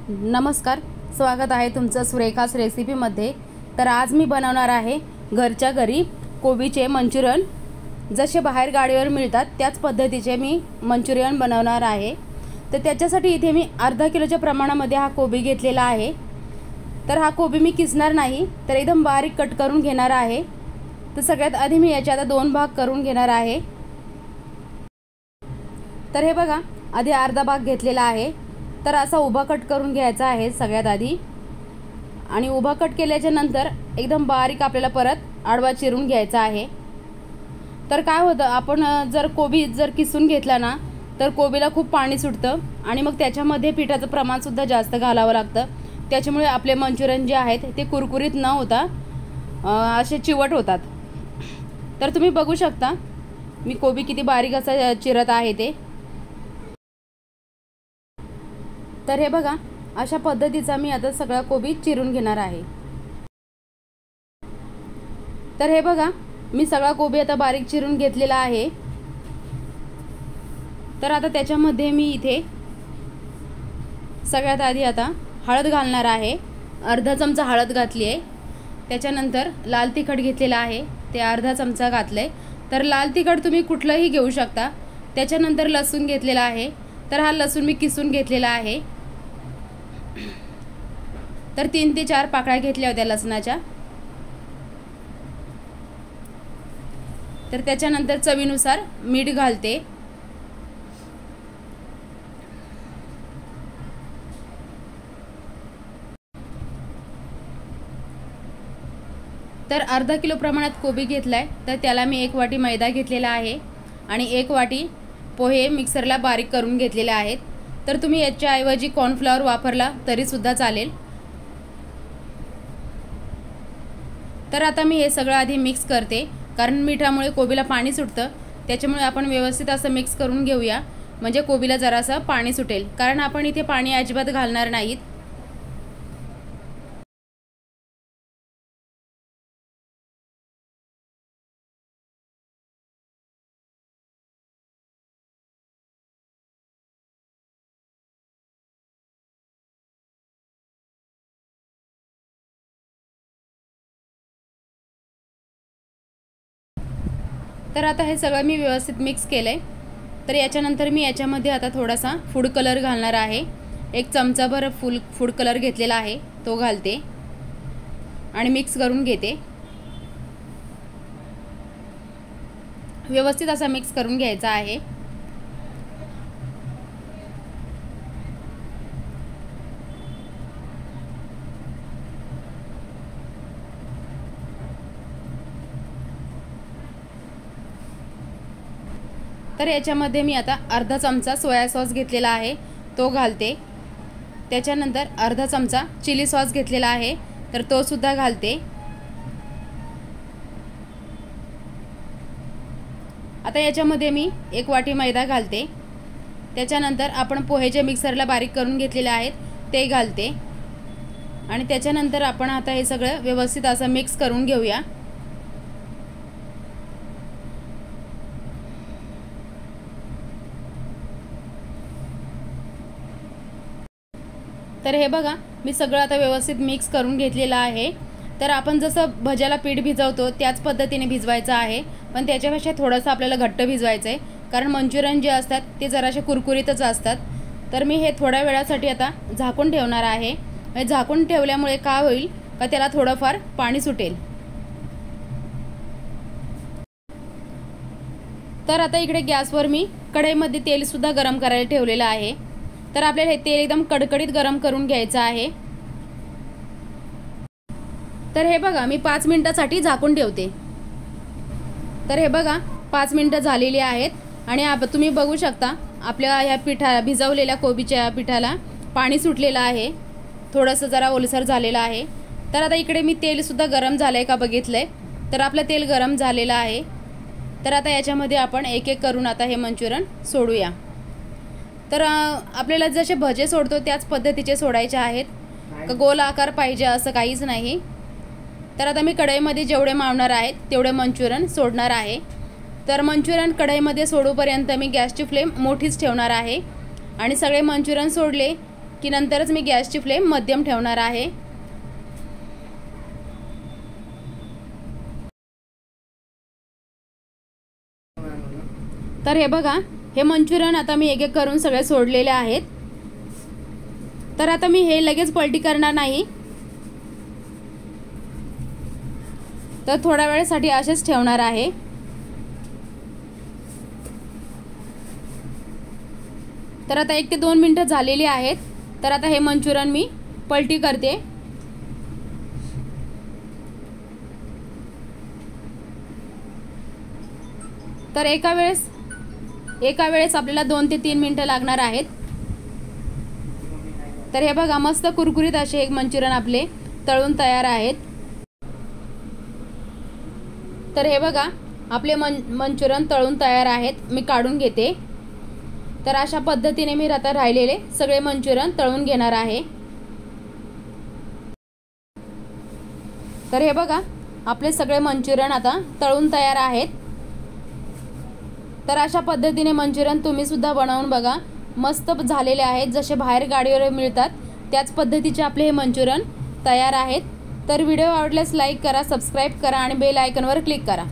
नमस्कार, स्वागत आहे तुमचं सुरेखास रेसिपीमध्ये। तर आज मी बनवणार आहे घरच्या घरी कोबीचे मंचुरियन। जसे बाहेर गाडीवर मिळतात त्याच पद्धतीचे मी मंचुरियन बनवणार आहे। तर त्याच्यासाठी इथे मी अर्धा किलोच्या प्रमाणामध्ये हा कोबी घेतलेला आहे। तर हा कोबी मी किसणार नाही, तर एकदम बारीक कट करून घेणार आहे। तर सगळ्यात आधी मी याचे आता दोन भाग करून घेणार आहे। तर हे बघा, आधी अर्धा भाग घेतलेला आहे। तर असा उभा कट करून घ्यायचा आहे सगळ्यात आधी, आणि उभा कट केल्याच्या नंतर एकदम बारीक आपल्याला परत आडवा चिरून घ्यायचा आहे। तर काय होतं, आपण जर कोबी किसून घेतला ना तर कोबीला खूप पाणी सुटतं आणि मग त्याच्यामध्ये पिठाचं प्रमाण सुद्धा जास्त घालावं लागतं। त्याच्यामुळे आपले मंचुरियन जे आहेत ते कुरकुरीत न होता असे चिवट होतात। तर तुम्ही बघू शकता मी कोबी किती बारीक असा चिरत आहे ते। तर हे बघा, अशा पद्धतीचा मी आता सगळा कोबी चिरून घेणार आहे। तर हे बघा, मी सगळा कोबी आता बारीक चिरून घेतलेला आहे। तर आता त्याच्यामध्ये मी इथे सगळ्यात आधी आता हळद घालणार आहे। अर्धा चमचा हळद घातली आहे। त्याच्यानंतर लाल तिखट घेतलेला आहे, ते अर्धा चमचा घातले। तर लाल तिखट तुम्ही कुठलंही घेऊ शकता। त्याच्यानंतर लसूण घेतलेला आहे, तर हा लसूण मी किसून घेतलेला आहे। तर 3 ते 4 पाकळ्या घेतल्या होत्या लसणाच्या। तर त्याच्यानंतर चवीनुसार मीठ घालते। तर अर्धा किलो प्रमाणात कोबी घेतलाय, तर त्याला मी 1 वाटी मैदा घेतलेला आहे आणि 1 वाटी पोहे मिक्सरला बारीक करून घेतलेले आहेत। तर तुम्ही याच्या ऐवजी कॉर्नफ्लॉवर वापरला तरी सुद्धा चालेल। तर आता मी हे सगळं आधी मिक्स करते, कारण मिठामुळे कोबीला पाणी सुटतं। त्याच्यामुळे आपण व्यवस्थित असं मिक्स करून घेऊया, म्हणजे कोबीला जरासं पाणी सुटेल, कारण आपण इथे पाणी अजिबात घालणार नाहीत। तर आता हे सगळं मी व्यवस्थित मिक्स केलंय। तर याच्यानंतर मी याच्यामध्ये आता थोडासा फूड कलर घालणार आहे। 1 चमचाभर फूड कलर घेतलेला आहे, तो घालते आणि मिक्स करून घेते। व्यवस्थित असा मिक्स करून घ्यायचा आहे। तर याच्यामध्ये मी आता अर्धा चमचा सोया सॉस घेतलेला आहे, तो घालते। त्याच्यानंतर अर्धा चमचा चिली सॉस घेतलेला आहे, तर तो सुद्धा घालते। आता याच्यामध्ये मी 1 वाटी मैदा घालते। त्याच्यानंतर आपण पोहे जे मिक्सरला बारीक करून घेतलेले आहेत ते घालते आणि त्याच्यानंतर आपण आता हे सगळं व्यवस्थित असं मिक्स करून घेऊया। तर हे बघा, मी सगळं आता व्यवस्थित मिक्स करून घेतलेलं आहे। तर आपण जसं भज्याला पीठ भिजवतो त्याच पद्धतीने भिजवायचं आहे, पण त्याच्यापेक्षा थोडंसं आपल्याला घट्ट भिजवायचं आहे, कारण मंचुरियन जे असतात ते जराशे कुरकुरीतच असतात। तर मी हे थोड्या वेळासाठी आता झाकून ठेवणार आहे। झाकून ठेवल्यामुळे काय होईल का त्याला थोडंफार पाणी सुटेल। तर आता इकडे गॅसवर मी कढईमध्ये तेलसुद्धा गरम करायला ठेवलेलं आहे। तर आपल्याला हे तेल एकदम कडकडीत गरम करून घ्यायचं आहे। तर हे बघा, मी 5 मिनिटांसाठी झाकून ठेवते। तर हे बघा, 5 मिनिटं झालेली आहेत आणि तुम्ही बघू शकता आपल्या ह्या भिजवलेल्या कोबीच्या पिठाला पाणी सुटलेलं आहे, थोडंसं जरा ओलसर झालेलं आहे। तर आता इकडे मी तेलसुद्धा गरम झालं आहे का बघितलंय, तर आपलं तेल गरम झालेलं आहे। तर आता याच्यामध्ये आपण एक एक करून आता हे मंचुरियन सोडूया। तर आपल्याला जसे भजे सोडतो त्याच पद्धतीचे सोडायचे आहेत, का गोल आकार पाहिजे असं काहीच नाही। तर आता मी कढईमध्ये जेवढे मावणार आहेत तेवढे मंचुरियन सोडणार आहे। तर मंचुरियन कढईमध्ये सोडूपर्यंत मी गॅसची फ्लेम मोठीच ठेवणार आहे आणि सगळे मंचुरियन सोडले की नंतरच मी गॅसची फ्लेम मध्यम ठेवणार आहे। तर हे बघा, हे मंचुरियन आता मी एक एक करून सगळे सोडलेले आहेत। तर आता मी हे लगेच पलटी करणार नाही, तर थोड्या वेळेसाठी असेच ठेवणार आहे। तर आता 1 ते 2 मिनिटं झालेली आहेत। तर आता हे मंचुरियन मी पलटी करते। तर एका वेळेस आपल्याला 2 ते 3 मिनिटं लागणार आहेत। तर हे बघा, मस्त कुरकुरीत असे एक मंचुरियन आपले तळून तयार आहेत। तर हे बघा, आपले मंचुरियन तळून तयार आहेत। मी काढून घेते। तर अशा पद्धतीने मी आता राहिलेले सगळे मंचुरियन तळून घेणार आहे। तर हे बघा, आपले सगळे मंचुरियन आता तळून तयार आहेत। तर अशा पद्धतीने मंचुरियन तुम्ही सुद्धा बनवून बघा, मस्त झालेले आहेत। जसे बाहेर गाडीवर मिळतात त्याच पद्धतीचे आपले हे मंचुरियन तयार आहेत। तर व्हिडिओ आवडल्यास लाईक करा, सबस्क्राईब करा आणि बेल आयकॉनवर क्लिक करा।